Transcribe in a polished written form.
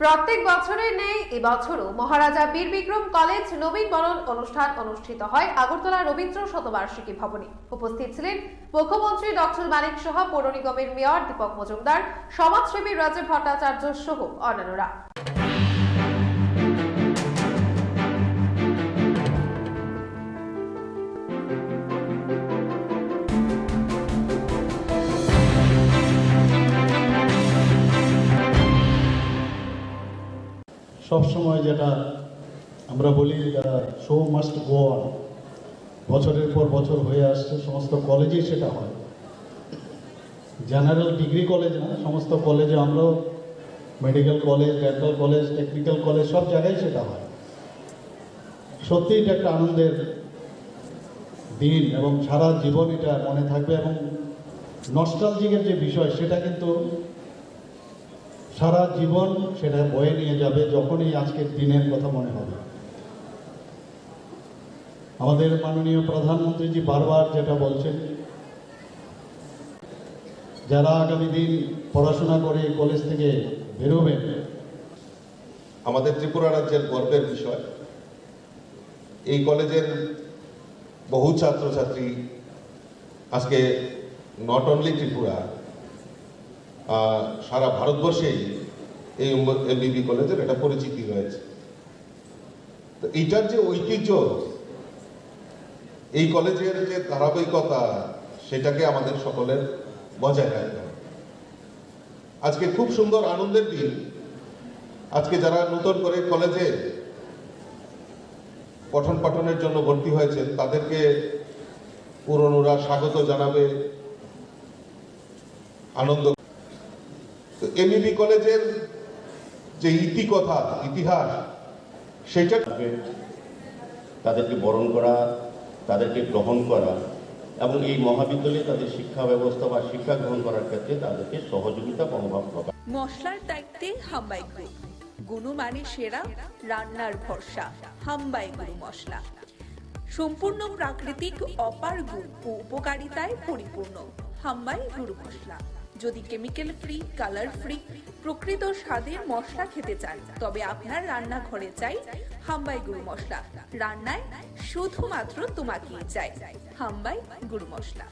প্রত্যেক বছরের ন্যায় এবছরও মহারাজা বীর বিক্রম কলেজ নবীন বরণ অনুষ্ঠান অনুষ্ঠিত হয় আগরতলা রবীন্দ্র শতবার্ষিকী ভবনে। উপস্থিত ছিলেন মুখ্যমন্ত্রী ডক্টর মানিক সহ পৌর নিগমের মেয়র দীপক মজুমদার, সমাজসেবী রাজীব ভট্টাচার্য সহ অন্যান্যরা। সবসময় যেটা আমরা বলি শো মাস্ট গো অন, বছরের পর বছর হয়ে আসছে, সমস্ত কলেজেই সেটা হয়। জেনারেল ডিগ্রি কলেজ না, সমস্ত কলেজে আমরাও, medical college, dental college, technical college, সব জায়গায় সেটা হয়। সত্যিই এটা একটা আনন্দের দিন এবং সারা জীবন এটা মনে থাকবে। এবং নস্টালজিকের যে বিষয় সেটা কিন্তু সারা জীবন সেটা বয়ে নিয়ে যাবে যখনই আজকের দিনের কথা মনে হবে। আমাদের মাননীয় প্রধানমন্ত্রীজি বারবার যেটা বলছেন, যারা আগামী দিন পড়াশোনা করে কলেজ থেকে বেরোবেন, আমাদের ত্রিপুরা রাজ্যের গর্বের বিষয়। এই কলেজের বহু ছাত্রছাত্রী আজকে নট অনলি ত্রিপুরা, সারা ভারতবর্ষেই এই এমবিবি কলেজের একটা পরিচিতি রয়েছে। তো এইটার যে ঐতিহ্য, এই কলেজের যে ধারাবাহিকতা, সেটাকে আমাদের সকলের বজায় রাখতে হবে। আজকে খুব সুন্দর আনন্দের দিন। আজকে যারা নতুন করে কলেজে পঠন পাঠনের জন্য ভর্তি হয়েছেন, তাদেরকে পুরনোরা স্বাগত জানাবে, আনন্দ। এমবিবি কলেজের যে ইতিহাস, সেটা তাদেরকে বরণ করা, তাদেরকে গ্রহণ করা এবং এই মহাবিদ্যালয়ে তাদের শিক্ষা ব্যবস্থা বা শিক্ষা গ্রহণ করার ক্ষেত্রে তাদেরকে সহযোগিতা মনোভাব প্রকাশ। মশলার দায়িত্বে হাম্বাই গ্রুপ, গুণমানে সেরা, রান্নার ভরসা। হাম্বাই গুরু মশলা সম্পূর্ণ প্রাকৃতিক, অপার গুণ ও উপকারিতায় পরিপূর্ণ। হাম্বাই গুরু মশলা। যদি কেমিক্যাল ফ্রি, কালার ফ্রি, প্রকৃত স্বাদের মশলা খেতে চান, তবে আপনার রান্নাঘরে চাই হাম্বাই গুরু মশলা। রান্নায় শুধুমাত্র তোমাকেই চাই হাম্বাই গুরু মশলা।